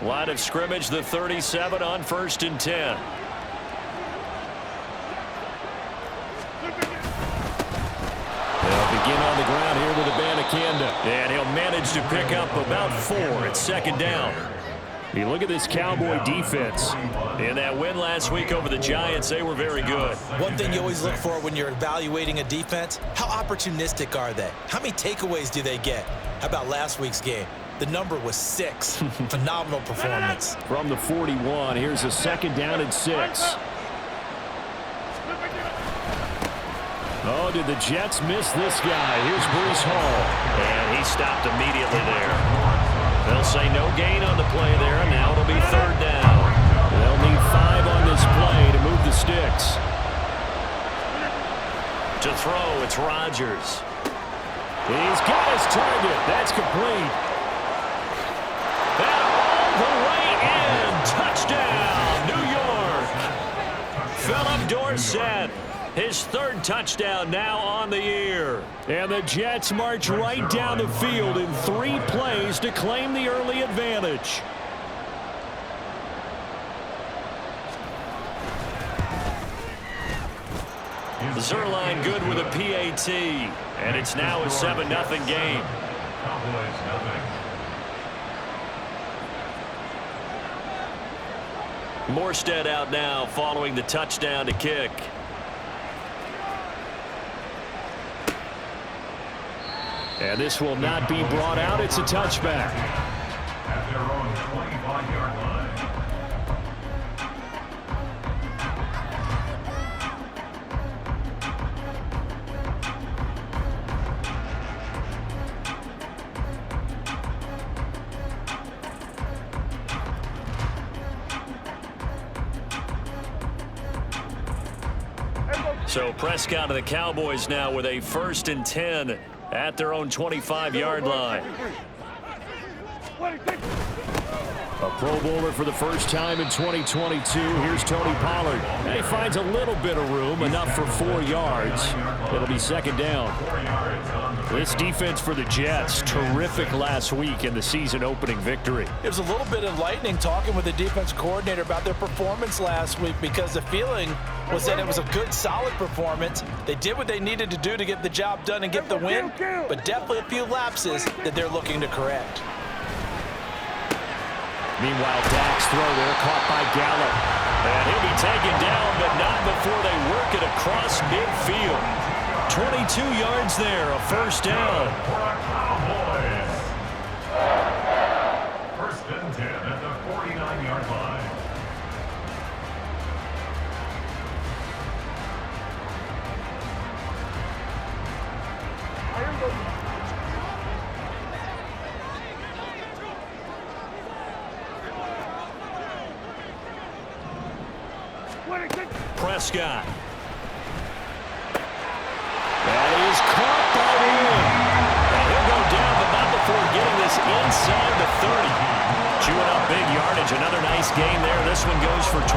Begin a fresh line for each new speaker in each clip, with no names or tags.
Line of scrimmage, the 37 on 1st and 10. They'll begin on the ground here with Abanikanda. And he'll manage to pick up about 4 at 2nd down. You look at this Cowboy defense. In that win last week over the Giants, they were very good.
One thing you always look for when you're evaluating a defense, how opportunistic are they? How many takeaways do they get? How about last week's game? The number was 6. Phenomenal performance.
From the 41, here's a 2nd down and 6. Oh, did the Jets miss this guy? Here's Bruce Hall. And he stopped immediately there. They'll say no gain on the play there, and now it'll be 3rd down. They'll need 5 on this play to move the sticks. To throw, it's Rodgers. He's got his target. That's complete. And all the way in. Touchdown, New York. Philip Dorsett. His 3rd touchdown now on the year. And the Jets march right down the field in 3 plays to claim the early advantage. Zerline good with a PAT. And it's now a 7-0 game. Morstead out now following the touchdown to kick. And this will not be brought out. It's a touchback. At their own 25-yard line. So Prescott of the Cowboys now with a 1st and 10 at their own 25-yard line. A Pro Bowler for the first time in 2022. Here's Tony Pollard. And he finds a little bit of room, enough for 4 yards. It'll be 2nd down. This defense for the Jets, terrific last week in the season-opening victory.
There's a little bit of lightning talking with the defense coordinator about their performance last week because the feeling was that it was a good, solid performance. They did what they needed to do to get the job done and get the win, but definitely a few lapses that they're looking to correct.
Meanwhile, Dak's throw there caught by Gallup. And he'll be taken down, but not before they work it across midfield. 22 yards there, a 1st down. 1st and 10 at the 49-yard line. Prescott. That is caught by the end. And he'll go down, but not before getting this inside the 30. Chewing up big yardage. Another nice gain there. This one goes for 20.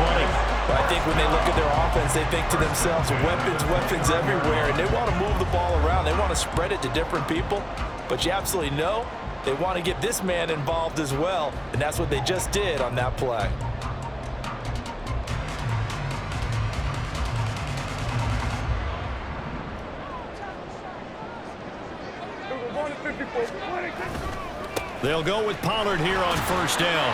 But I think when they look at their offense, they think to themselves, weapons, weapons everywhere. And they want to move the ball around. They want to spread it to different people. But you absolutely know they want to get this man involved as well. And that's what they just did on that play.
They'll go with Pollard here on 1st down.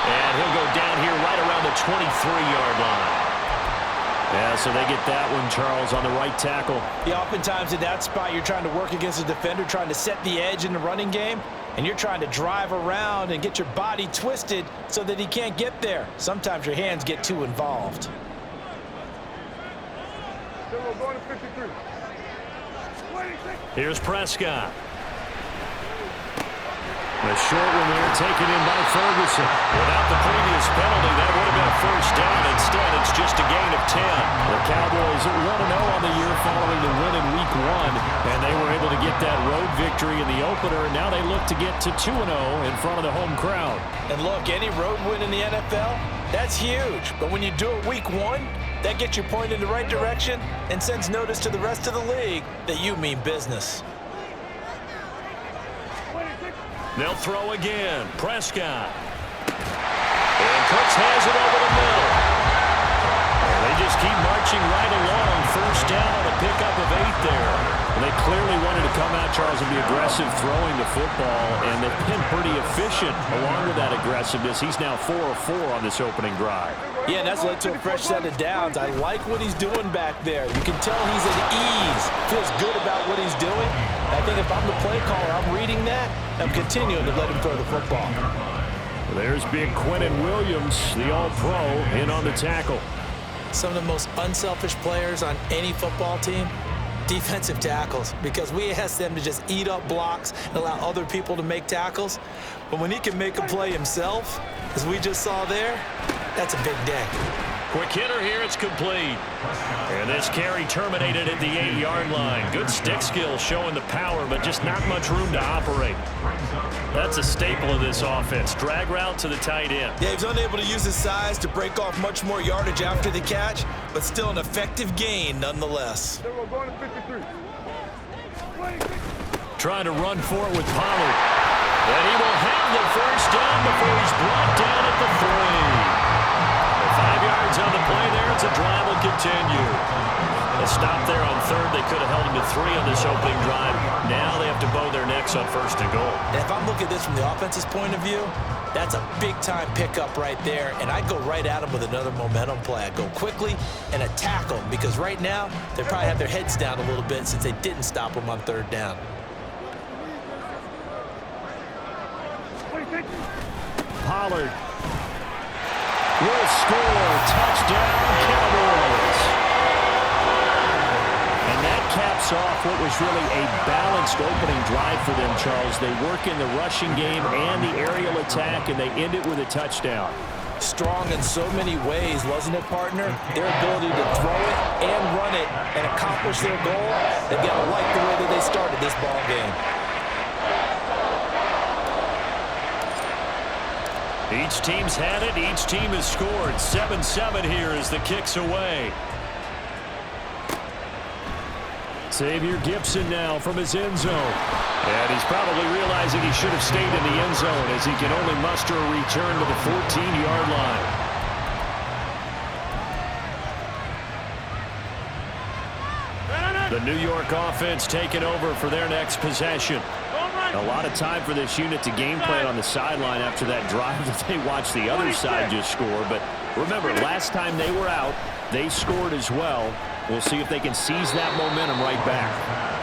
And he'll go down here right around the 23-yard line. Yeah, so they get that one, Charles, on the right tackle.
Yeah, oftentimes in that spot, you're trying to work against a defender, trying to set the edge in the running game, and you're trying to drive around and get your body twisted so that he can't get there. Sometimes your hands get too involved.
Here's Prescott. The short one there taken in by Ferguson. Without the previous penalty, that would have been a 1st down. Instead, it's just a gain of 10. The Cowboys 1-0 on the year following the win in Week 1, and they were able to get that road victory in the opener, and now they look to get to 2-0 in front of the home crowd.
And look, any road win in the NFL, that's huge. But when you do it Week 1, that gets you pointed in the right direction and sends notice to the rest of the league that you mean business.
They'll throw again. Prescott. And Cooks has it over the middle. And they just keep marching right along. First down on a pickup of 8 there. And they clearly wanted to come out, Charles, and be aggressive throwing the football. And they've been pretty efficient along with that aggressiveness. He's now 4 of 4 on this opening drive.
Yeah, and that's led to a fresh set of downs. I like what he's doing back there. You can tell he's at ease. Feels good about what he's doing. I think if I'm the play caller, I'm reading that. I'm continuing to let him throw the football.
There's big Quentin Williams, the All-Pro, in on the tackle.
Some of the most unselfish players on any football team, defensive tackles, because we ask them to just eat up blocks and allow other people to make tackles. But when he can make a play himself, as we just saw there, that's a big day.
Quick hitter here, it's complete. And this carry terminated at the 8-yard line. Good stick skill showing the power, but just not much room to operate. That's a staple of this offense. Drag route to the tight end.
Yeah, he was unable to use his size to break off much more yardage after the catch, but still an effective gain nonetheless.
Trying to run for it with Pollard. And he will have the first down before he's brought down at the 3. 5 yards on the play there. It's a drive will continue. A stop there on third. They could have held him to 3 on this opening drive. Now they have to bow their necks on first and goal.
And if I'm looking at this from the offense's point of view, that's a big-time pickup right there. And I go right at him with another momentum play. I go quickly and attack them because right now they probably have their heads down a little bit since they didn't stop them on third down.
Pollard will score. Touchdown, Cowboys. And that caps off what was really a balanced opening drive for them, Charles. They work in the rushing game and the aerial attack, and they end it with a touchdown.
Strong in so many ways, wasn't it, partner? Their ability to throw it and run it and accomplish their goal, they've got to like the way that they started this ball game.
Each team's had it. Each team has scored. 7-7 here as the kick's away. Xavier Gipson now from his end zone. And he's probably realizing he should have stayed in the end zone as he can only muster a return to the 14-yard line. The New York offense taking over for their next possession. A lot of time for this unit to game plan on the sideline after that drive that they watched the other side just score. But remember, last time they were out, they scored as well. We'll see if they can seize that momentum right back.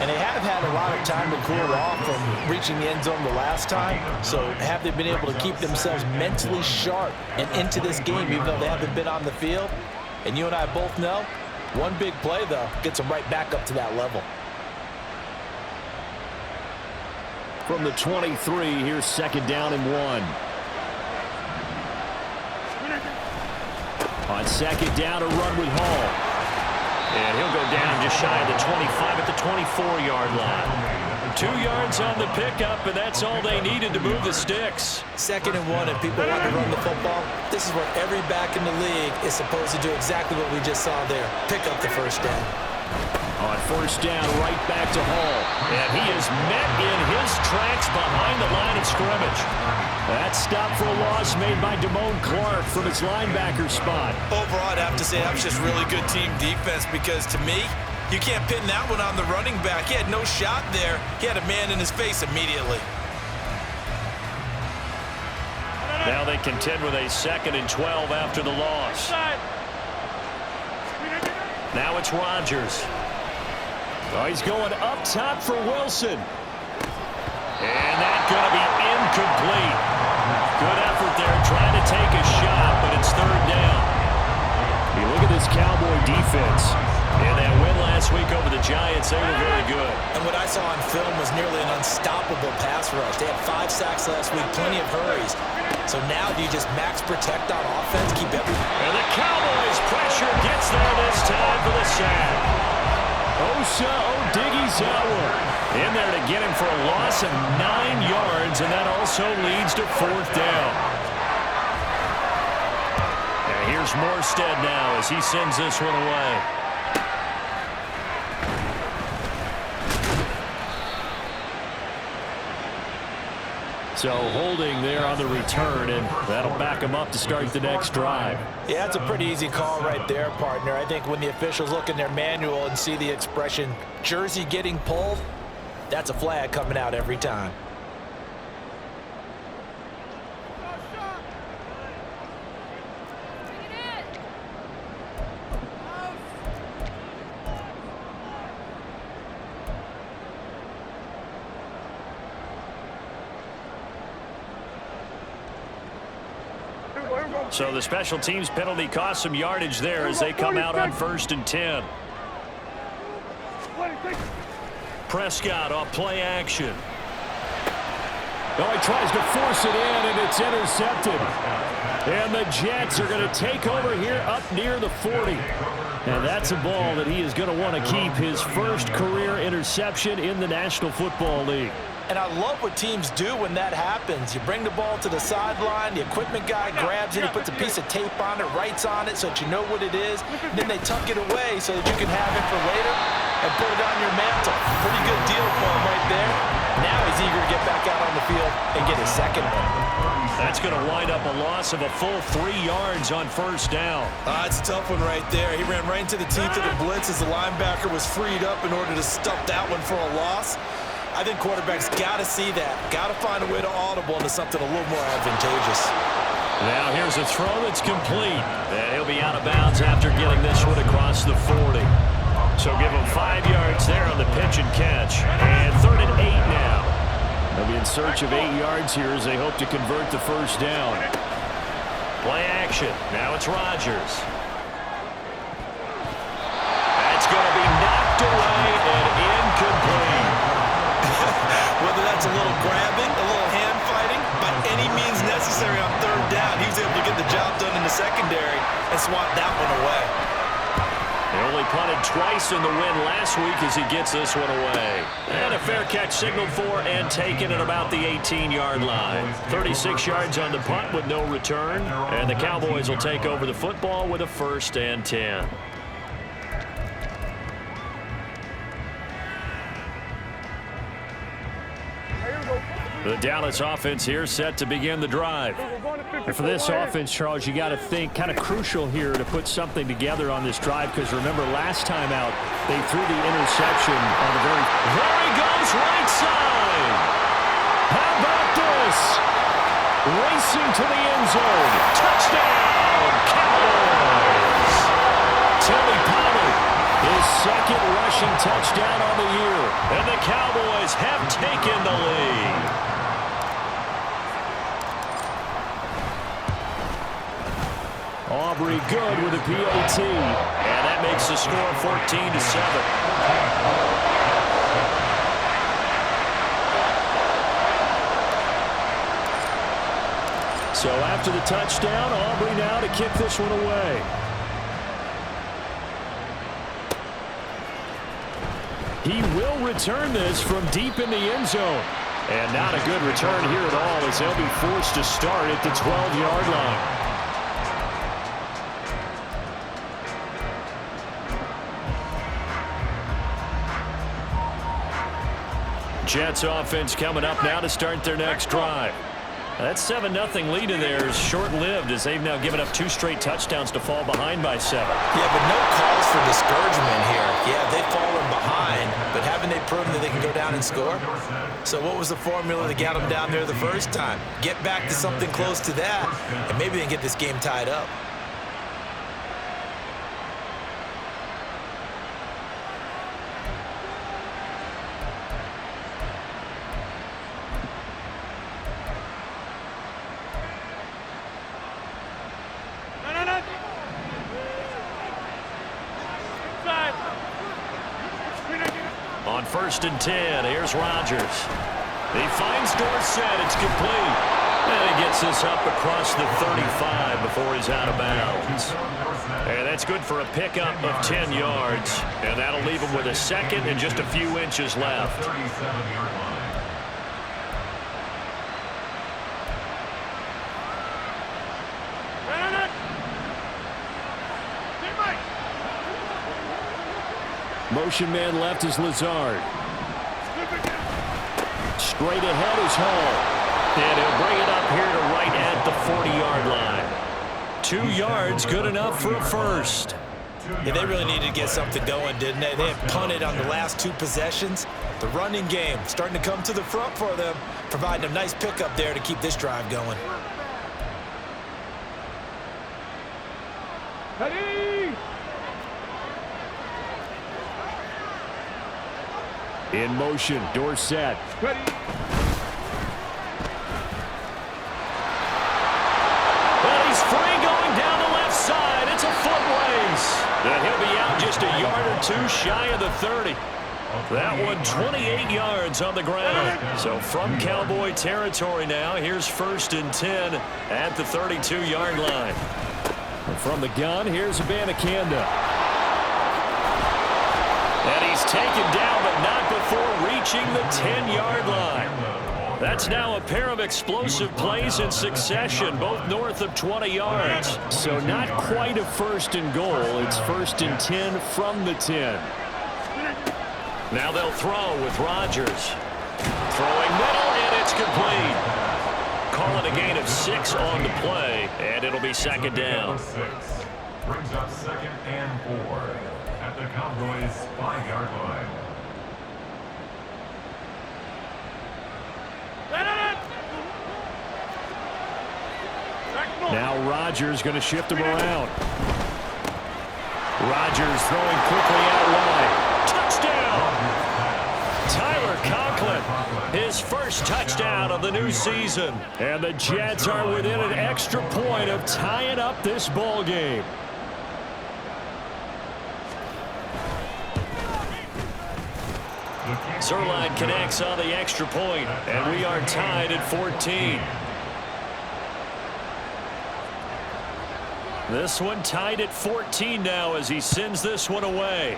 And they have had a lot of time to cool off from reaching the end zone the last time. So have they been able to keep themselves mentally sharp and into this game, even though they haven't been on the field? And you and I both know, one big play, though, gets them right back up to that level.
From the 23, here's second down and 1. On second down, a run with Hall. And he'll go down just shy of the 25 at the 24-yard line. 2 yards on the pickup, and that's all they needed to move the sticks.
Second and 1, and people want to run the football. This is what every back in the league is supposed to do, exactly what we just saw there. Pick up the first down.
On first down, right back to Hall. And he is met in his tracks behind the line of scrimmage. That stop for a loss made by Damone Clark from his linebacker spot.
Overall, I'd have to say that was just really good team defense because, to me, you can't pin that one on the running back. He had no shot there. He had a man in his face immediately.
Now they contend with a 2nd and 12 after the loss. Now it's Rodgers. Oh, he's going up top for Wilson. And that's going to be incomplete. Good effort there trying to take a shot, but it's third down. You look at this Cowboy defense. And that win last week over the Giants, they were very good.
And what I saw on film was nearly an unstoppable pass rush. They had 5 sacks last week, plenty of hurries. So now do you just max protect on offense, keep everything?
And the Cowboys pressure gets there this time for the sack. Osa Odighizuwa in there to get him for a loss of 9 yards, and that also leads to 4th down. And here's Morstead now as he sends this one away. So holding there on the return, and that'll back them up to start the next drive.
Yeah, it's a pretty easy call right there, partner. I think when the officials look in their manual and see the expression jersey getting pulled, that's a flag coming out every time.
So the special teams penalty cost some yardage there as they come out on 1st and 10. Prescott off play action.
Oh, he tries to force it in, and it's intercepted. And the Jets are going to take over here up near the 40.
And that's a ball that he is going to want to keep, his first career interception in the National Football League.
And I love what teams do when that happens. You bring the ball to the sideline, the equipment guy grabs it, he puts a piece of tape on it, writes on it so that you know what it is, and then they tuck it away so that you can have it for later and put it on your mantle. Pretty good deal for him right there. Now he's eager to get back out on the field and get his second one.
That's going to wind up a loss of a full 3 yards on 1st down.
It's a tough one right there. He ran right into the teeth of the blitz as the linebacker was freed up in order to stuff that one for a loss. I think quarterbacks got to see that. Got to find a way to audible into something a little more advantageous.
Now here's a throw that's complete. And he'll be out of bounds after getting this one across the 40. So give him 5 yards there on the pitch and catch. And 3rd and 8 now.
They'll be in search of 8 yards here as they hope to convert the 1st down.
Play action. Now it's Rodgers. That's going to be knocked away and incomplete.
Whether that's a little grabbing, a little hand fighting, by any means necessary on 3rd down, he was able to get the job done in the secondary and swat that one away.
They only punted twice in the win last week as he gets this one away. And a fair catch signaled for and taken at about the 18-yard line. 36 yards on the punt with no return. And the Cowboys will take over the football with a 1st and 10. The Dallas offense here set to begin the drive.
And for this offense, Charles, you got to think kind of crucial here to put something together on this drive, because remember last time out they threw the interception on the very...
There he goes, right side.
How about this? Racing to the end zone.
Touchdown, Cowboys.
Tony Pollard, his 2nd rushing touchdown on the year.
And the Cowboys have taken the lead.
Aubrey good with a PAT.
And that makes the score 14-7.
So after the touchdown, Aubrey now to kick this one away. He will return this from deep in the end zone.
And not a good return here at all as they'll be forced to start at the 12-yard line. Jets offense coming up now to start their next drive. That 7-0 lead in there is short-lived as they've now given up 2 straight touchdowns to fall behind by 7.
Yeah, but no cause for discouragement here. Yeah, they've fallen behind, but haven't they proven that they can go down and score? So what was the formula that got them down there the first time? Get back to something close to that, and maybe they can get this game tied up.
On 1st and 10, here's Rodgers. He finds Dorsett. It's complete. And he gets this up across the 35 before he's out of bounds. And that's good for a pickup of 10 yards. And that'll leave him with a 2nd and just a few inches left.
Motion man left is Lazard. Straight ahead is Hall.
And he'll bring it up here to right at the 40-yard line. 2 yards, good enough for a first.
Yeah, they really needed to get something going, didn't they? They had punted on the last 2 possessions. The running game starting to come to the front for them, providing a nice pickup there to keep this drive going.
Ready?
In motion, Dorsett.
Ready?
Well, he's free going down the left side. It's a foot race. And he'll be out just a yard or 2 shy of the 30. That one 28 yards on the ground. So from Cowboy territory now, here's 1st and 10 at the 32-yard line.
And from the gun, here's Abanikanda.
And he's taken down, but not before reaching the 10-yard line. That's now a pair of explosive plays in succession, both north of 20 yards.
So not quite a 1st and goal. It's 1st and 10 from the 10.
Now they'll throw with Rodgers. Throwing middle, and it's complete. Call it a gain of 6 on the play, and it'll be 2nd down.
Brings up 2nd and 4 at the Cowboys' 5-yard line.
Now Rodgers going to shift him around. Rodgers throwing quickly out wide.
Touchdown! Tyler Conklin, his first touchdown of the new season.
And the Jets are within an extra point of tying up this ball game.
Zerline connects on the extra point, and we are tied at 14. This one tied at 14 now as he sends this one away.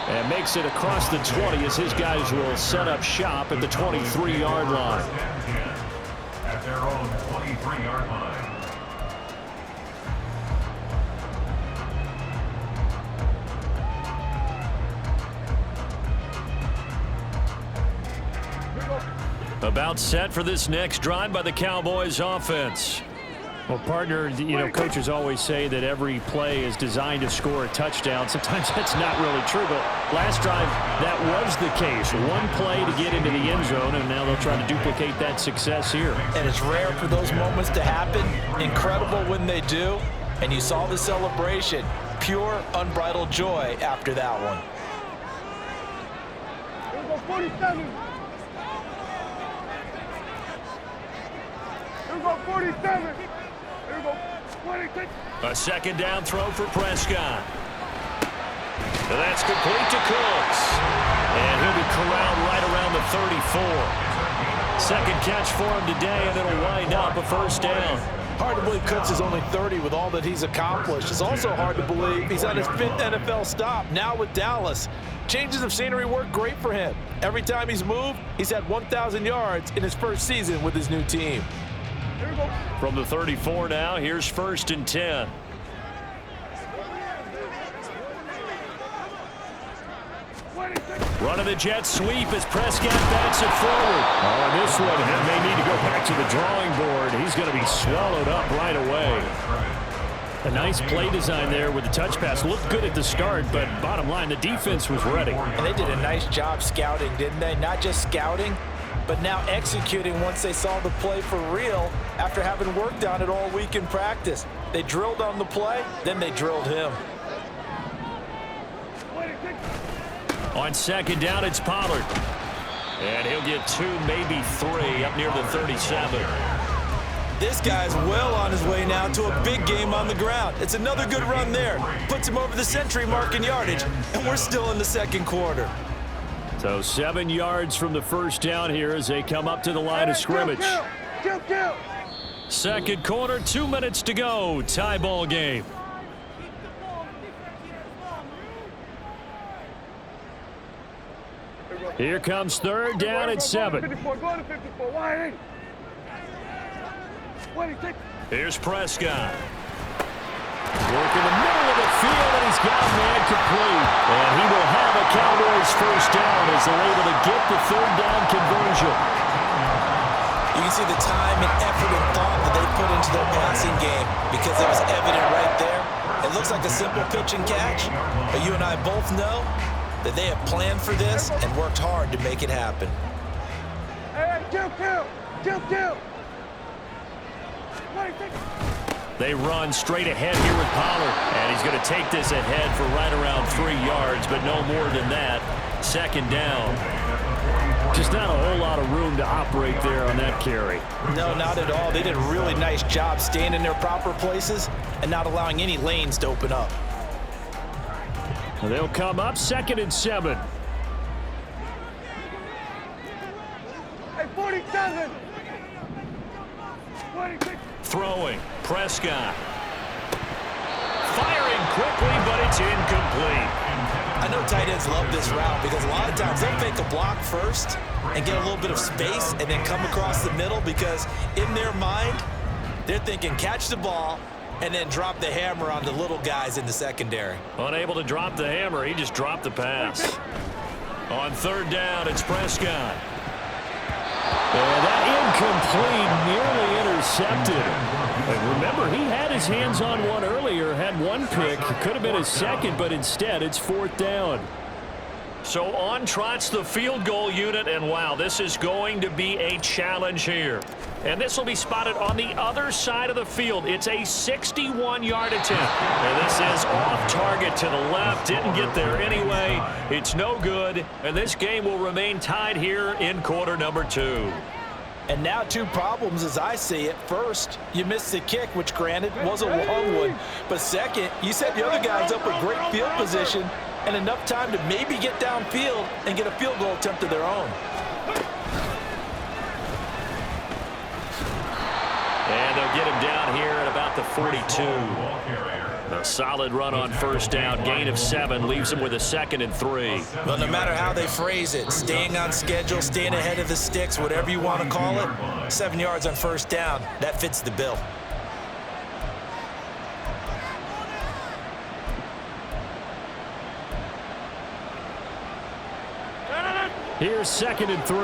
And makes it across the 20 as his guys will set up shop at the 23-yard line.
At their own 23-yard line.
About set for this next drive by the Cowboys offense.
Well, partner, you know, coaches always say that every play is designed to score a touchdown. Sometimes that's not really true, but last drive, that was the case. One play to get into the end zone, and now they'll try to duplicate that success here.
And it's rare for those moments to happen. Incredible when they do. And you saw the celebration. Pure, unbridled joy after that one.
Here we go, 47. Here we go, 47. Here we go, 26.
A 2nd down throw for Prescott. And that's complete to Cooks. And he'll be corralled right around the 34. 2nd catch for him today, and it'll wind up a 1st down.
Hard to believe Cooks is only 30 with all that he's accomplished. It's also hard to believe he's on his 5th NFL stop, now with Dallas. Changes of scenery work great for him. Every time he's moved, he's had 1,000 yards in his first season with his new team.
Here we go.
From the 34 now, here's 1st and 10. Running the jet sweep as Prescott backs it forward.
Oh, and this one, they may need to go back to the drawing board. He's going to be swallowed up right away. A nice play design there with the touch pass. Looked good at the start, but bottom line, the defense was ready.
And they did a nice job scouting, didn't they? Not just scouting, but now executing once they saw the play for real after having worked on it all week in practice. They drilled on the play, then they drilled him.
On 2nd down, it's Pollard. And he'll get 2, maybe 3 up near the 37.
This guy's well on his way now to a big game on the ground. It's another good run there. Puts him over the century mark in yardage, and we're still in the 2nd quarter.
So 7 yards from the 1st down here as they come up to the line of scrimmage.
Kill.
2nd quarter, 2 minutes to go. Tie ball game.
Here comes 3rd down at 7.
54, go to 54, wide 8. 26.
Here's Prescott.
Work in the middle of the field, and he's got a man complete. And he will have the Cowboys first down as they're able to get the third down conversion.
You can see the time and effort and thought that they put into their passing game because it was evident right there. It looks like a simple pitch and catch, but you and I both know that they have planned for this and worked hard to make it happen.
Hey, kill.
They run straight ahead here with Pollard, and he's going to take this ahead for right around 3 yards, but no more than that. Second down. Just not a whole lot of room to operate there on that carry.
No, not at all. They did a really nice job staying in their proper places and not allowing any lanes to open up.
They'll come up 2nd and 7.
Hey, 47. 26.
Throwing, Prescott. Firing quickly, but it's incomplete.
I know tight ends love this route because a lot of times they'll fake a block first and get a little bit of space and then come across the middle because in their mind, they're thinking catch the ball and then drop the hammer on the little guys in the secondary.
Unable to drop the hammer, he just dropped the pass. On third down, it's Prescott. And that incomplete, nearly intercepted. And remember, he had his hands on one earlier, had one pick. Could have been his second, but instead it's 4th down. So on trots the field goal unit, and wow, this is going to be a challenge here. And this will be spotted on the other side of the field. It's a 61-yard attempt. And this is off target to the left. Didn't get there anyway. It's no good. And this game will remain tied here in quarter number 2.
And now 2 problems as I see it. First, you missed the kick, which granted was a long one. But second, you set the other guys up a great field position and enough time to maybe get downfield and get a field goal attempt of their own.
And they'll get him down here at about the 42. A solid run on first down. Gain of 7 leaves him with a 2nd and 3.
Well, no matter how they phrase it, staying on schedule, staying ahead of the sticks, whatever you want to call it, 7 yards on first down, that fits the bill.
Here's 2nd and 3.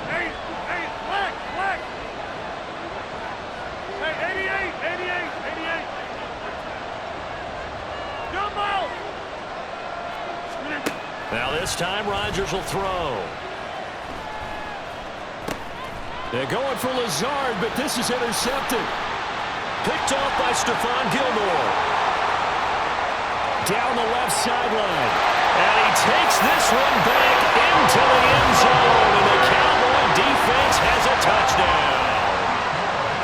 Hey, black. Hey, 88. Jump out.
Now this time Rodgers will throw. They're going for Lazard, but this is intercepted. Picked off by Stephon Gilmore. Down the left sideline. And he takes this one back into the end zone. And the Cowboy defense has a touchdown.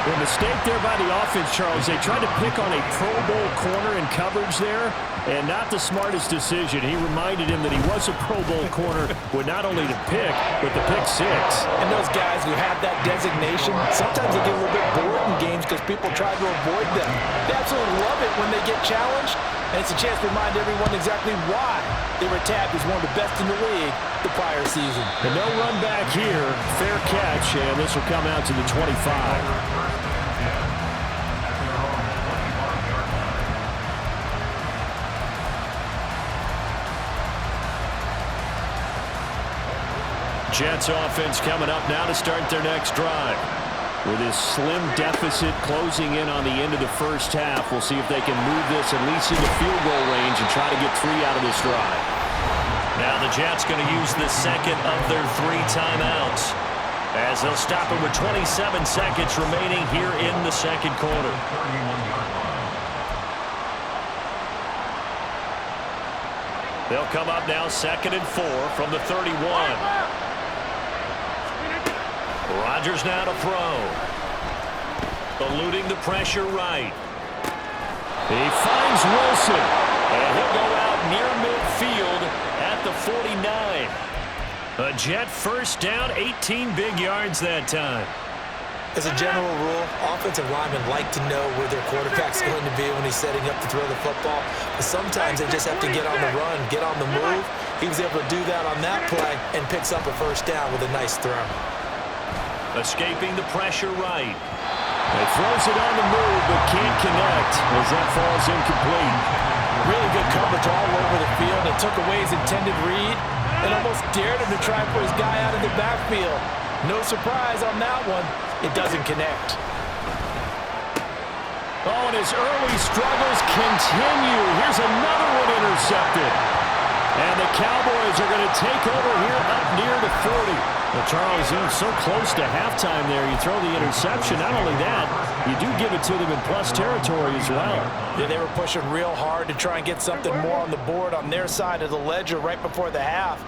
The mistake there by the offense, Charles. They tried to pick on a Pro Bowl corner in coverage there, and not the smartest decision. He reminded him that he was a Pro Bowl corner with not only the pick, but the pick 6.
And those guys who have that designation, sometimes they get a little bit bored in games because people try to avoid them. They absolutely love it when they get challenged, and it's a chance to remind everyone exactly why they were tabbed as one of the best in the league the prior season.
And no run back here. Fair catch, and this will come out to the 25. Jets offense coming up now to start their next drive. With his slim deficit closing in on the end of the first half, we'll see if they can move this at least into field goal range and try to get 3 out of this drive. Now the Jets going to use the second of their 3 timeouts as they'll stop it with 27 seconds remaining here in the second quarter. They'll come up now 2nd and 4 from the 31. Rodgers now to throw. Eluding the pressure right. He finds Wilson. And he'll go out near midfield at the 49. A Jet first down, 18 big yards that time.
As a general rule, offensive linemen like to know where their quarterback's going to be when he's setting up to throw the football. But sometimes they just have to get on the run, get on the move. He was able to do that on that play and picks up a first down with a nice throw.
Escaping the pressure right. He throws it on the move, but can't connect as that falls incomplete.
Really good coverage all over the field, and took away his intended read and almost dared him to try and put his guy out of the backfield. No surprise on that one. It doesn't connect.
Oh, and his early struggles continue. Here's another one intercepted. And the Cowboys are going to take over here up near the 40. Well, Charles, you're so close to halftime there. You throw the interception. Not only that, you do give it to them in plus territory as well.
Yeah, they were pushing real hard to try and get something more on the board on their side of the ledger right before the half.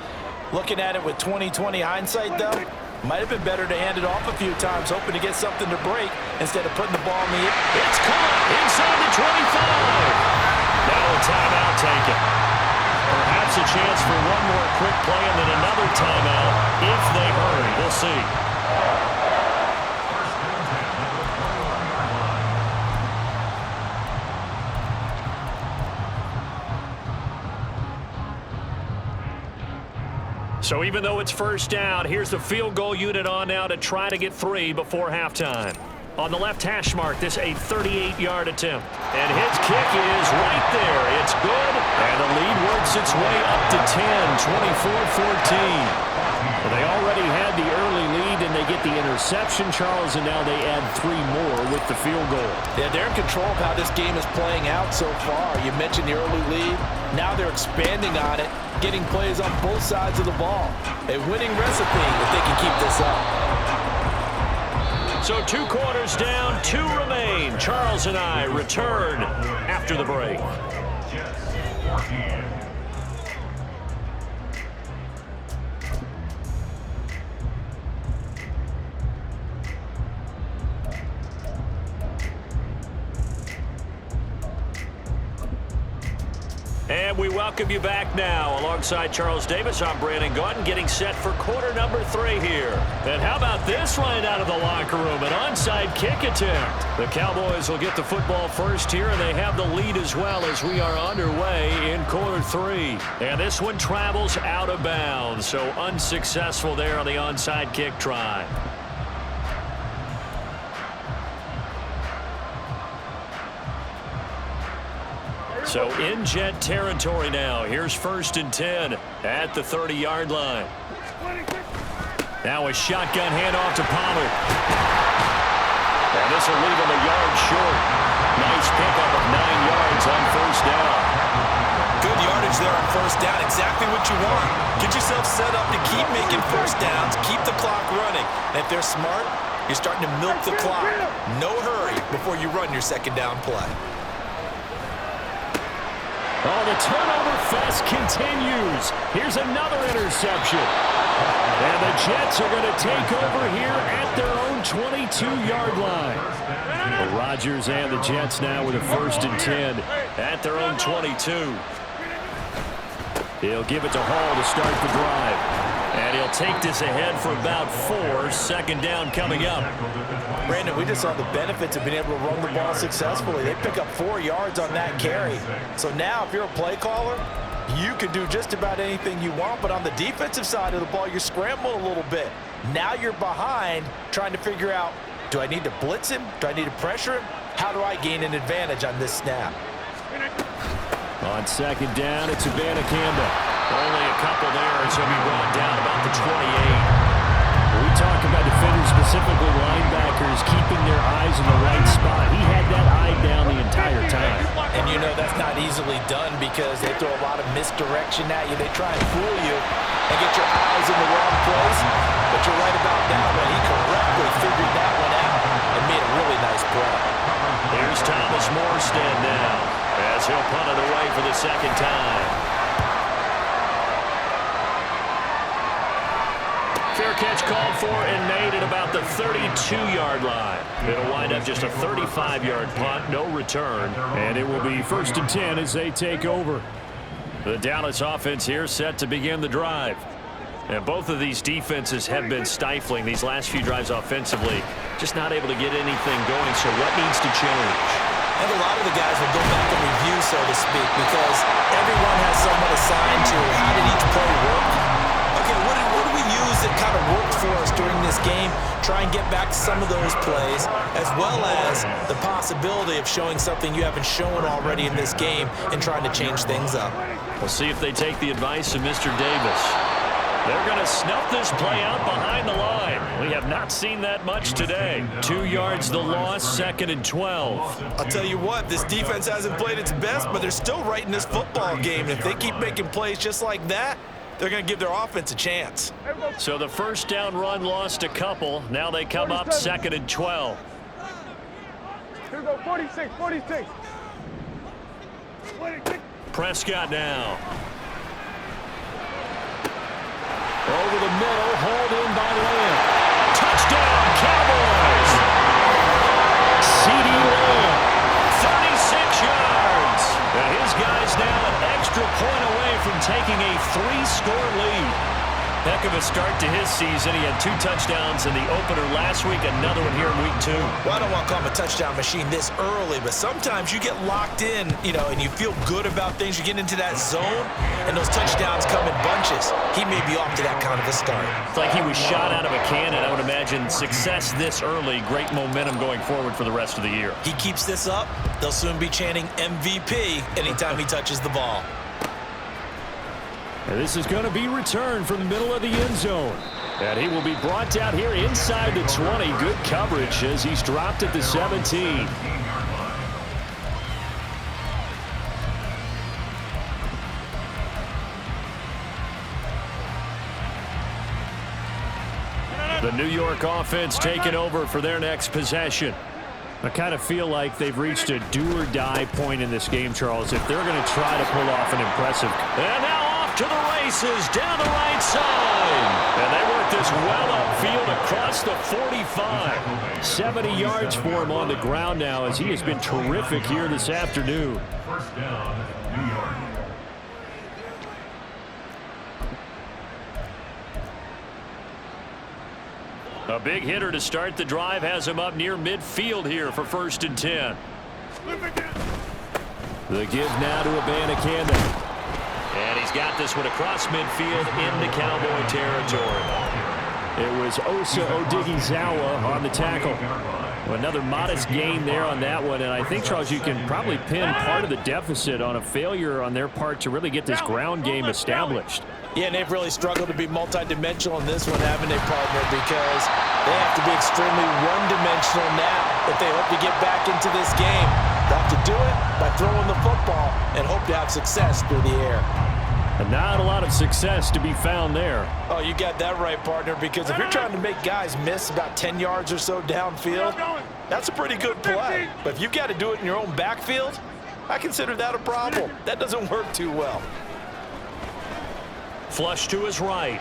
Looking at it with 20/20 hindsight, though, might have been better to hand it off a few times, hoping to get something to break instead of putting the ball in the air.
It's caught inside the 25. Now a timeout taken. Perhaps a chance for one more quick play and then another timeout if they hurry. We'll see. So even though it's first down, here's the field goal unit on now to try to get 3 before halftime. On the left hash mark, this a 38-yard attempt. And his kick is right there. It's good. And the lead works its way up to 10, 24-14. Well, they already had the early lead, and they get the interception, Charles, and now they add 3 more with the field goal.
Yeah, they're in control of how this game is playing out so far. You mentioned the early lead. Now they're expanding on it, getting plays on both sides of the ball. A winning recipe if they can keep this up.
So 2 quarters down, 2 remain. Charles and I return after the break. And we welcome you back now. Alongside Charles Davis, I'm Brandon Gaudin, getting set for quarter number 3 here. And how about this right out of the locker room? An onside kick attempt. The Cowboys will get the football first here, and they have the lead as well as we are underway in quarter 3. And this one travels out of bounds, so unsuccessful there on the onside kick try. So in Jet territory now. Here's 1st and 10 at the 30-yard line. Now a shotgun handoff to Pollard. And this will leave him a yard short. Nice pickup of 9 yards on 1st down.
Good yardage there on 1st down. Exactly what you want. Get yourself set up to keep making 1st downs. Keep the clock running. And if they're smart, you're starting to milk the clock. No hurry before you run your 2nd down play.
Oh, the turnover fest continues. Here's another interception. And the Jets are going to take over here at their own 22-yard line. Well, Rodgers and the Jets now with a 1st and 10 at their own 22. He'll give it to Hall to start the drive. And he'll take this ahead for about 4. 2nd down coming up.
Brandon, we just saw the benefits of being able to run the ball successfully. They pick up 4 yards on that carry. So now if you're a play caller, you can do just about anything you want. But on the defensive side of the ball, you're scrambling a little bit. Now you're behind trying to figure out, do I need to blitz him? Do I need to pressure him? How do I gain an advantage on this snap?
On 2nd down, it's Abanikanda. Only a couple there as he'll be brought down about the 28. We talk about defenders, specifically linebackers, keeping their eyes in the right spot. He had that eye down the entire time.
And you know that's not easily done because they throw a lot of misdirection at you. They try and fool you and get your eyes in the wrong place. But you're right about that one. He correctly figured that one out and made a really nice play.
Here's Thomas Morstead now as he'll punt it away for the 2nd time. Fair catch called for and made at about the 32-yard line. It'll wind up just a 35-yard punt, no return. And it will be 1st and 10 as they take over. The Dallas offense here set to begin the drive. And both of these defenses have been stifling these last few drives offensively. Just not able to get anything going, so what needs to change?
And a lot of the guys will go back and review, so to speak, because everyone has someone assigned to how did each play work. Okay, what do we use that kind of worked for us during this game. Try and get back to some of those plays, as well as the possibility of showing something you haven't shown already in this game and trying to change things up.
We'll see if they take the advice of Mr. Davis. They're going to snuff this play out behind the line. We have not seen that much today. 2 yards the loss, 2nd and 12.
I'll tell you what, this defense hasn't played its best, but they're still right in this football game. And if they keep making plays just like that, they're going to give their offense a chance.
So the first down run lost a couple. Now they come up 2nd and 12.
Here we go, 46, 46. 46.
Prescott now. Over the middle, hauled in by Lamb. Touchdown, Cowboys! C.D. Lamb, 36 yards. And his guy's now an extra point away from taking a 3-score lead. Heck of a start to his season. He had 2 touchdowns in the opener last week, another one here in week 2.
Well, I don't want to call him a touchdown machine this early, but sometimes you get locked in, and you feel good about things. You get into that zone, and those touchdowns come in bunches. He may be off to that kind of a start.
It's like he was shot out of a cannon. I would imagine success this early, great momentum going forward for the rest of the year.
He keeps this up, they'll soon be chanting MVP anytime he touches the ball.
And this is going to be returned from the middle of the end zone. And he will be brought down here inside the 20. Good coverage as he's dropped at the 17. The New York offense taking over for their next possession. I kind of feel like they've reached a do-or-die point in this game, Charles, if they're going to try to pull off an impressive. And now off to the races down the right side. And they work this well upfield across the 45. 70 yards for him on the ground now as he has been terrific here this afternoon.
First down, New York.
A big hitter to start the drive has him up near midfield here for 1st and 10. The give now to Abanikanda. And he's got this one across midfield into Cowboy territory. It was Osa Odighizuwa on the tackle. Well, another modest gain there on that one, and I think, Charles, you can probably pin part of the deficit on a failure on their part to really get this ground game established.
Yeah, and they've really struggled to be multidimensional in this one, haven't they, partner? Because they have to be extremely one-dimensional now if they hope to get back into this game. They'll have to do it by throwing the football and hope to have success through the air.
And not a lot of success to be found there.
Oh, you got that right, partner, because if you're trying to make guys miss about 10 yards or so downfield, that's a pretty good play. But if you've got to do it in your own backfield, I consider that a problem. That doesn't work too well.
Flush to his right.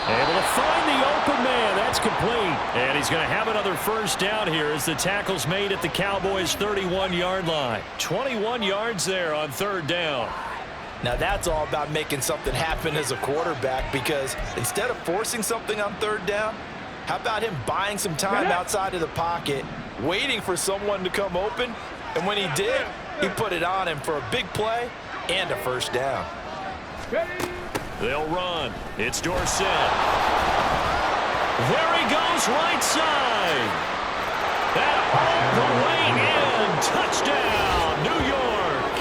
Able to find the open man. That's complete. And he's going to have another first down here as the tackle's made at the Cowboys' 31-yard line. 21 yards there on 3rd down.
Now that's all about making something happen as a quarterback, because instead of forcing something on 3rd down, how about him buying some time outside of the pocket, waiting for someone to come open, and when he did, he put it on him for a big play and a first down.
They'll run. It's Dorsett. There he goes, right side. And all the way in. Touchdown, New York.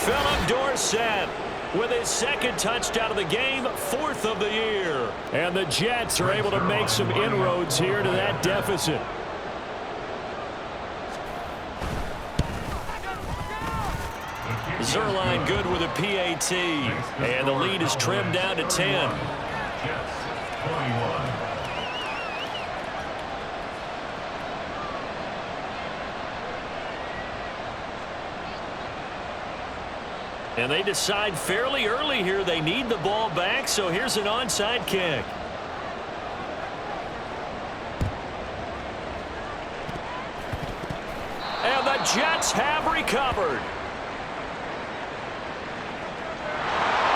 Philip Dorsett with his 2nd touchdown of the game, 4th of the year. And the Jets are able to make some inroads here to that deficit. Zerline good with a PAT. And the lead is trimmed down to 10.
Jets, 21.
And they decide fairly early here they need the ball back, so here's an onside kick. And the Jets have recovered.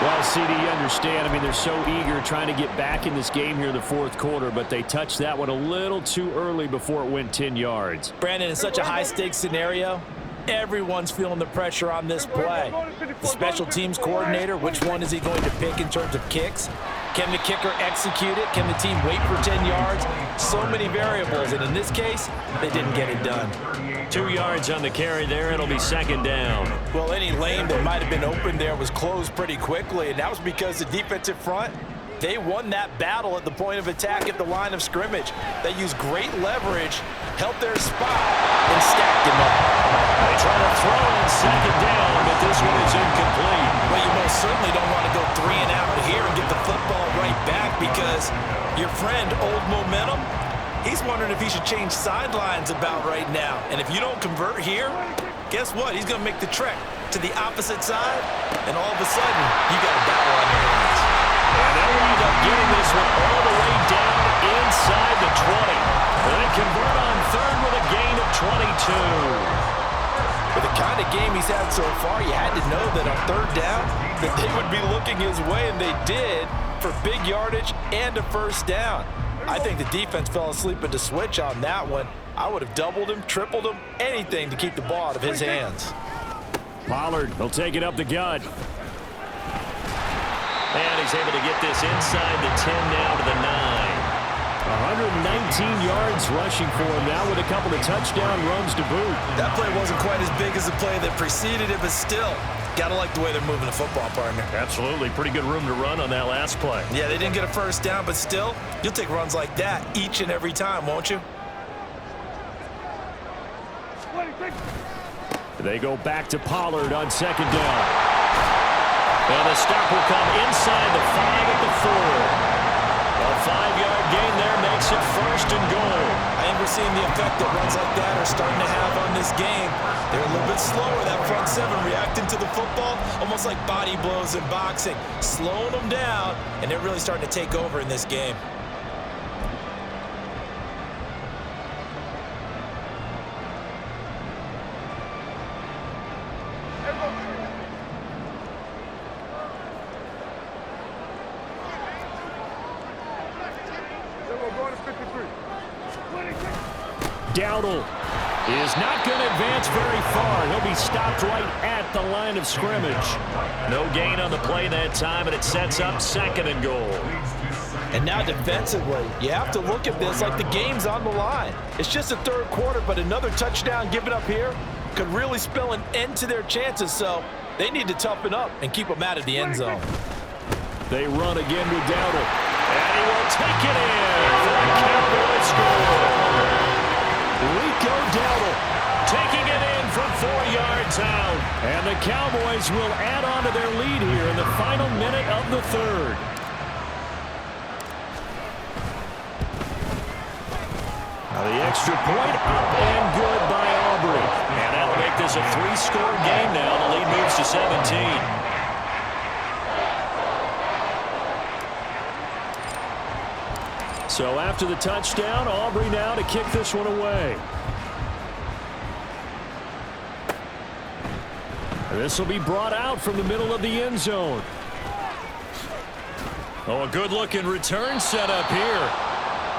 Well, CD, you understand. I mean, they're so eager trying to get back in this game here in the 4th quarter, but they touched that one a little too early before it went 10 yards.
Brandon, in such a high-stakes scenario, everyone's feeling the pressure on this play. The special teams coordinator, which one is he going to pick in terms of kicks? Can the kicker execute it? Can the team wait for 10 yards? So many variables, and in this case, they didn't get it done.
2 yards on the carry there. It'll be second down.
Well, any lane that might have been open there was closed pretty quickly, and that was because the defensive front, they won that battle at the point of attack at the line of scrimmage. They used great leverage, held their spot, and stacked him up.
They try to throw on second down, but this one is incomplete.
Well, you most certainly don't want to go 3 and out here and get the football right back because your friend, Old Momentum, he's wondering if he should change sidelines about right now. And if you don't convert here, guess what? He's going to make the trek to the opposite side, and all of a sudden, you got a battle on your hands.
And they wind up getting this one all the way down inside the 20. They convert on third with a gain of 22.
With the kind of game he's had so far, you had to know that on third down that they would be looking his way, and they did for big yardage and a first down. I think the defense fell asleep at the switch on that one. I would have doubled him, tripled him, anything to keep the ball out of his hands.
Pollard will take it up the gut. And he's able to get this inside the 10 now to the 9. 119 yards rushing for him now with a couple of touchdown runs to boot.
That play wasn't quite as big as the play that preceded it, but still, gotta like the way they're moving the football, partner.
Absolutely. Pretty good room to run on that last play.
Yeah, they didn't get a first down, but still, you'll take runs like that each and every time, won't you?
They go back to Pollard on second down. And the stop will come inside the 5 at the 4. A 5-yard gain there makes it first and goal.
I think we're seeing the effect that runs like that are starting to have on this game. They're a little bit slower, that front 7, reacting to the football, almost like body blows in boxing, slowing them down, and they're really starting to take over in this game.
Dowdle is not going to advance very far. He'll be stopped right at the line of scrimmage. No gain on the play that time, and it sets up second and goal.
And now defensively, you have to look at this like the game's on the line. It's just the third quarter, but another touchdown given up here could really spell an end to their chances, so they need to toughen up and keep them out of the end zone.
They run again with Dowdle, and he will take it in for a Cowboys score. Rico Dowdle taking it in from 4 yards out. And the Cowboys will add on to their lead here in the final minute of the third. Now the extra point up and good by Aubrey. And that'll make this a 3-score game now. The lead moves to 17. So after the touchdown, Aubrey now to kick this one away. This will be brought out from the middle of the end zone. Oh, a good-looking return set up here.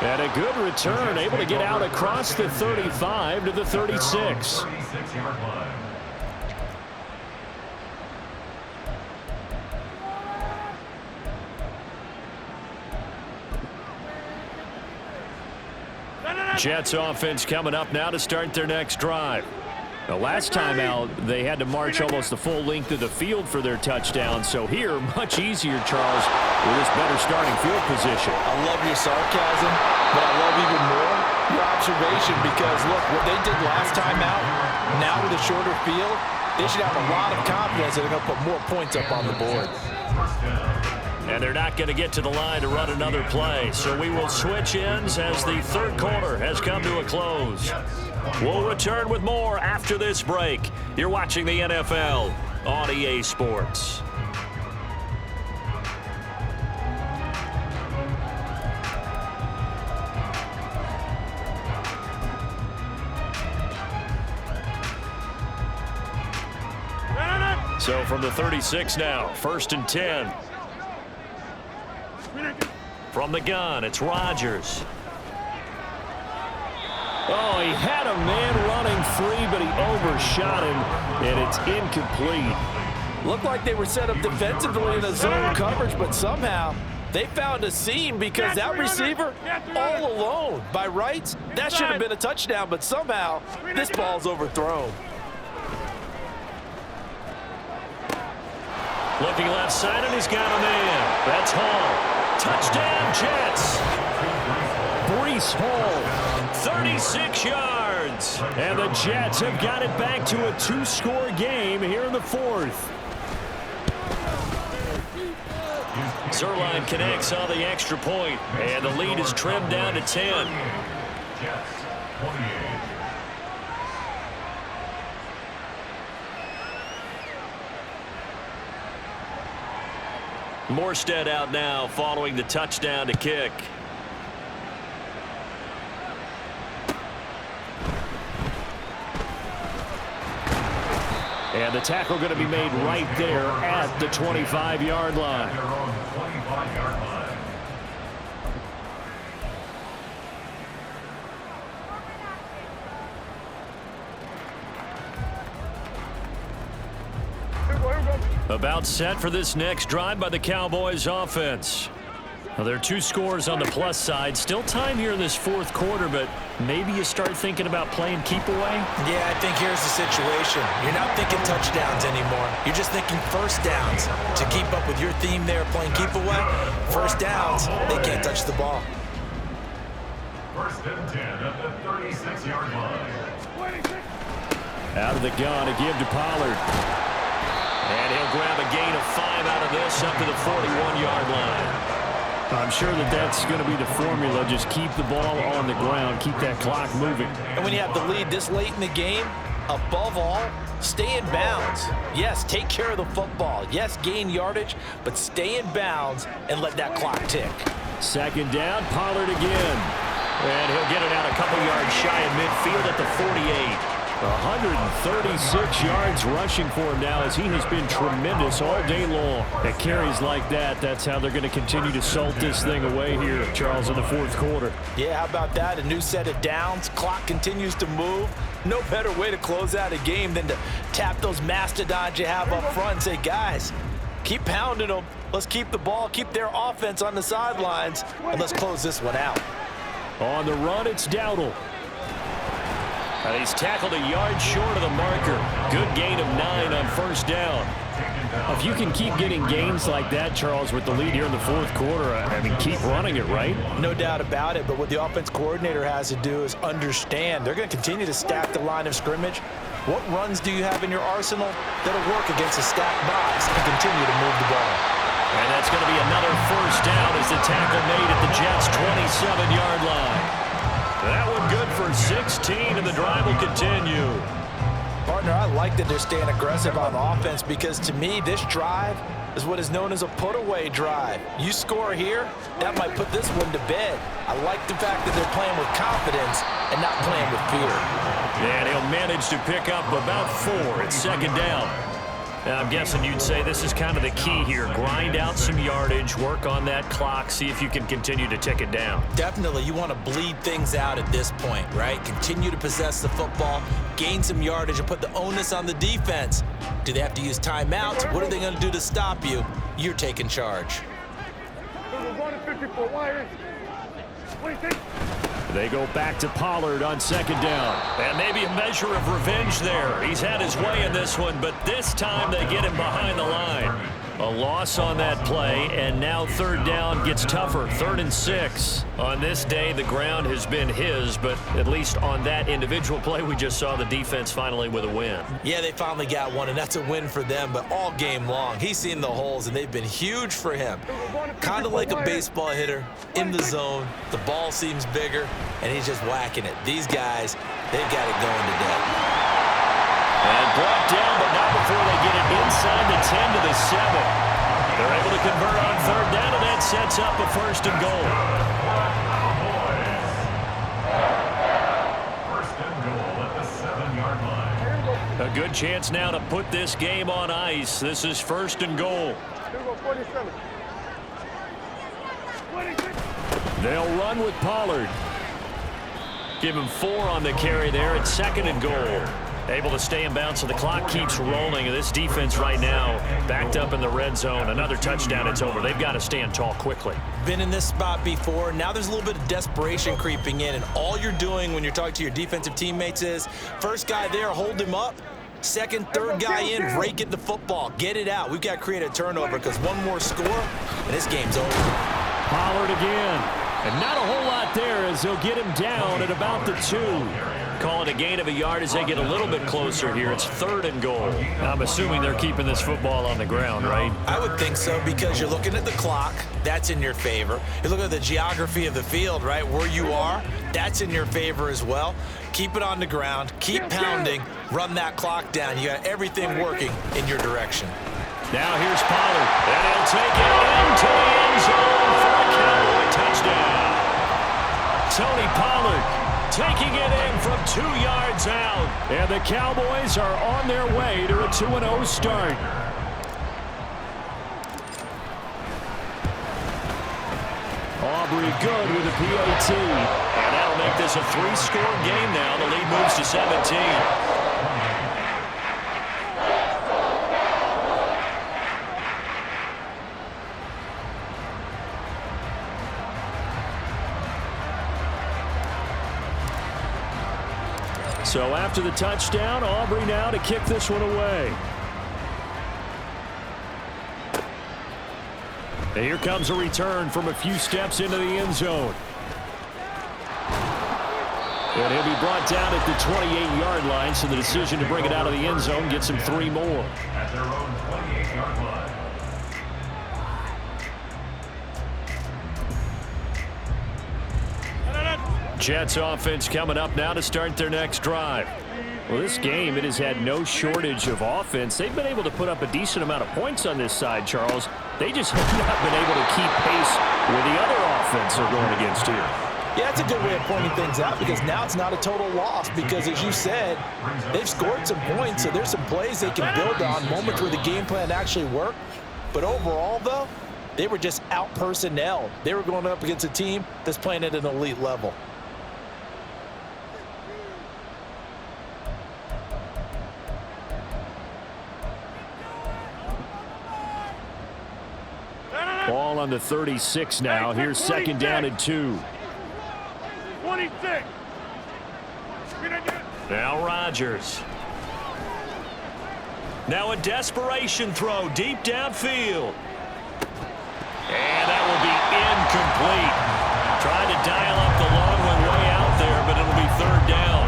And a good return, able to get out across the 35 to the 36. Jets offense coming up now to start their next drive. The last time out, they had to march almost the full length of the field for their touchdown. So here, much easier, Charles, with this better starting field position.
I love your sarcasm, but I love even more your observation because, look, what they did last time out, now with a shorter field, they should have a lot of confidence that they're going to put more points up on the board.
And they're not going to get to the line to run another play. So we will switch ends as the third quarter has come to a close. We'll return with more after this break. You're watching the NFL on EA Sports. So from the 36 now, 1st and 10. From the gun, it's Rodgers. Oh, he had a man running free, but he overshot him, and it's incomplete.
Looked like they were set up defensively in a zone coverage, but somehow They found a seam because that receiver all alone. By rights, that should have been a touchdown, but somehow this ball's overthrown.
Looking left side, and he's got a man. That's Hall. Touchdown, Jets. Breece Hall, 36 yards. And the Jets have got it back to a 2-score game here in the fourth. Zerline connects on the extra point, and the lead is trimmed down to 10.
Jets, 28.
Morstead out now following the touchdown to kick. And the tackle going to be made right there at the 25-yard line.
Their own 25-yard line.
About set for this next drive by the Cowboys offense. Well, there are 2 scores on the plus side. Still time here in this fourth quarter, but maybe you start thinking about playing keep away?
Yeah, I think here's the situation. You're not thinking touchdowns anymore. You're just thinking first downs. To keep up with your theme there, playing keep away, first downs, they can't touch the ball.
First and 10 at the 36-yard line.
Out of the gun, a give to Pollard. And he'll grab a gain of 5 out of this up to the 41-yard line. I'm sure that that's going to be the formula. Just keep the ball on the ground. Keep that clock moving.
And when you have the lead this late in the game, above all, stay in bounds. Yes, take care of the football. Yes, gain yardage, but stay in bounds and let that clock tick.
Second down, Pollard again. And he'll get it out a couple yards shy of midfield at the 48. 136 yards rushing for him now as he has been tremendous all day long. At carries like that, that's how they're going to continue to salt this thing away here, Charles, in the fourth quarter.
Yeah, how about that? A new set of downs. Clock continues to move. No better way to close out a game than to tap those mastodons you have up front and say, guys, keep pounding them. Let's keep the ball, keep their offense on the sidelines, and let's close this one out.
On the run, it's Dowdle. And he's tackled a yard short of the marker. Good gain of 9 on first down. If you can keep getting gains like that, Charles, with the lead here in the fourth quarter, I mean, keep running it, right?
No doubt about it, but what the offense coordinator has to do is understand. They're going to continue to stack the line of scrimmage. What runs do you have in your arsenal that'll work against a stacked box and continue to move the ball?
And that's going to be another first down as the tackle made at the Jets' 27-yard line. That one good for 16, and the drive will continue.
Partner, I like that they're staying aggressive on offense because, to me, this drive is what is known as a put-away drive. You score here, that might put this one to bed. I like the fact that they're playing with confidence and not playing with fear.
And he'll manage to pick up about 4 at second down. Now, I'm guessing you'd say this is kind of the key here. Grind out some yardage, work on that clock, see if you can continue to tick it down.
Definitely, you want to bleed things out at this point, right? Continue to possess the football, gain some yardage, and put the onus on the defense. Do they have to use timeouts? What are they going to do to stop you? You're taking charge.
They go back to Pollard on second down. And maybe a measure of revenge there. He's had his way in this one, but this time they get him behind the line. A loss on that play, and now third down gets tougher. 3rd and 6. On this day, the ground has been his, but at least on that individual play, we just saw the defense finally with a win.
Yeah, they finally got one, and that's a win for them, but all game long, he's seen the holes, and they've been huge for him. Kind of like a baseball hitter in the zone. The ball seems bigger, and he's just whacking it. These guys, they've got it going today.
And brought down, but not before they get it inside the 10 to the 7. They're able to convert on third down, and that sets up a 1st and goal.
First and goal at the 7-yard line.
A good chance now to put this game on ice. This is 1st and goal. They'll run with Pollard. Give him 4 on the carry there at 2nd and goal. Able to stay in bounds, so the clock keeps rolling. And this defense right now backed up in the red zone. Another touchdown, it's over. They've got to stand tall quickly.
Been in this spot before. Now there's a little bit of desperation creeping in, and all you're doing when you're talking to your defensive teammates is first guy there, hold him up. Second, third guy in, break it the football. Get it out. We've got to create a turnover because one more score, and this game's over.
Pollard again. And not a whole lot there as they'll get him down at about the 2. Call it a gain of a yard as they get a little bit closer here. It's 3rd and goal. I'm assuming they're keeping this football on the ground, right?
I would think so because you're looking at the clock. That's in your favor. You're looking at the geography of the field, right? Where you are, that's in your favor as well. Keep it on the ground. Keep pounding. Run that clock down. You got everything working in your direction.
Now here's Pollard. And he'll take it into the end zone for a Cowboy touchdown. Tony Pollard taking it in from 2 yards out. And the Cowboys are on their way to a 2-0 start. Aubrey good with a PAT. And that'll make this a 3-score game now. The lead moves to 17. So after the touchdown, Aubrey now to kick this one away. And here comes a return from a few steps into the end zone. And he'll be brought down at the 28-yard line, so the decision to bring it out of the end zone gets him 3 more.
At their own 28-yard line.
Jets offense coming up now to start their next drive. Well, this game, it has had no shortage of offense. They've been able to put up a decent amount of points on this side, Charles. They just have not been able to keep pace with the other offense they're going against here.
Yeah, that's a good way of pointing things out because now it's not a total loss because, as you said, they've scored some points, so there's some plays they can build on, moments where the game plan actually worked. But overall, though, they were just out-personnel. They were going up against a team that's playing at an elite level.
Ball on the 36 now. Here's 2nd down and 2.
26.
Now Rodgers. Now a desperation throw deep downfield. And that will be incomplete. Tried to dial up the long one way out there, but it'll be 3rd down.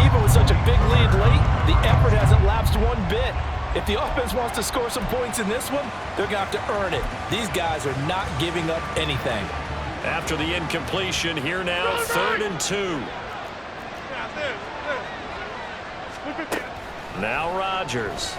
Even with such a big lead late, the effort hasn't lapsed one bit. If the offense wants to score some points in this one, they're going to have to earn it. These guys are not giving up anything.
After the incompletion, here now, 3rd and 2. Now Rodgers.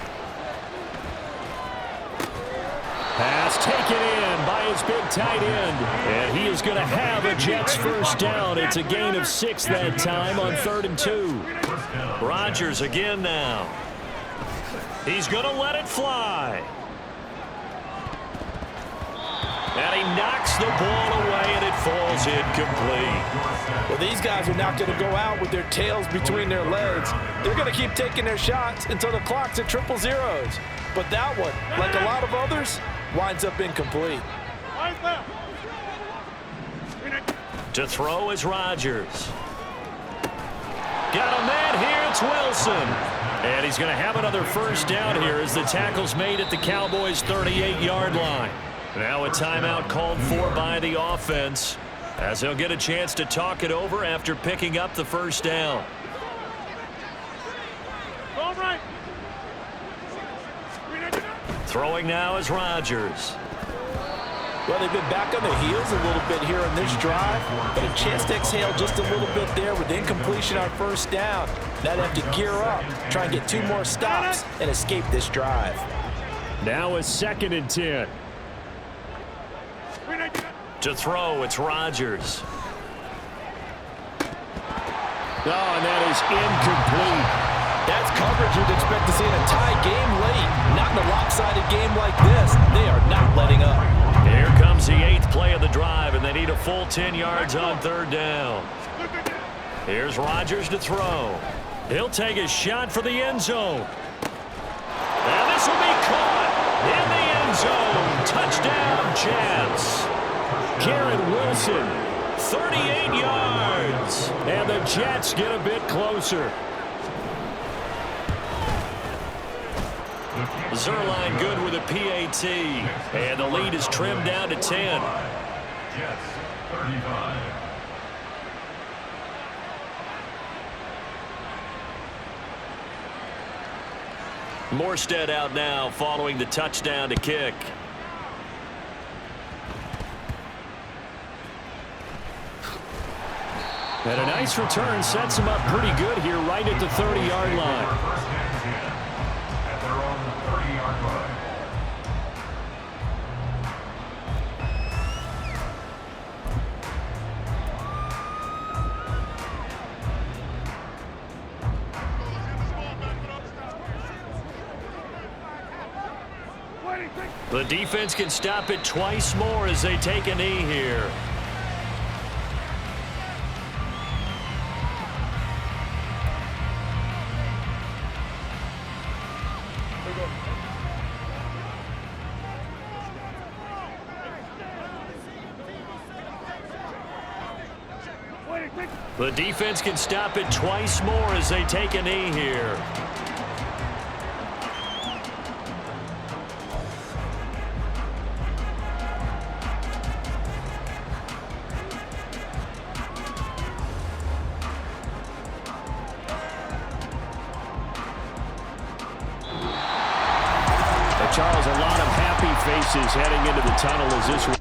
Pass taken in by his big tight end. And he is going to have a Jets first down. It's a gain of 6 that time on 3rd and 2. Rodgers again now. He's going to let it fly. And he knocks the ball away, and it falls incomplete.
Well, these guys are not going to go out with their tails between their legs. They're going to keep taking their shots until the clock's at 000. But that one, like a lot of others, winds up incomplete.
To throw is Rodgers. Got a man here, it's Wilson. And he's going to have another first down here as the tackle's made at the Cowboys' 38-yard line. Now a timeout called for by the offense as they'll get a chance to talk it over after picking up the first down.
All right.
Throwing now is Rodgers.
Well, they've been back on their heels a little bit here in this drive, but a chance to exhale just a little bit there with incompletion on first down. Now they have to gear up, try and get 2 more stops, and escape this drive.
Now a 2nd and 10. To throw, it's Rodgers. Oh, and that is incomplete.
That's coverage you'd expect to see in a tie game late. Not in a lopsided game like this. They are not letting up.
Here comes the 8th play of the drive, and they need a full 10 yards on 3rd down. Here's Rodgers to throw. He'll take a shot for the end zone. And this will be caught in the end zone. Touchdown, Jets. Garrett Wilson, 38 yards. And the Jets get a bit closer. Zerline good with a PAT. And the lead is trimmed down to 10.
Jets, 35.
Morstead out now following the touchdown to kick. And a nice return sets him up pretty good here right at the 30-yard line.
First hands in at their own 30-yard line.
The defense can stop it twice more as they take a knee here. The defense can stop it twice more as they take a knee here. Charles, a lot of happy faces heading into the tunnel as this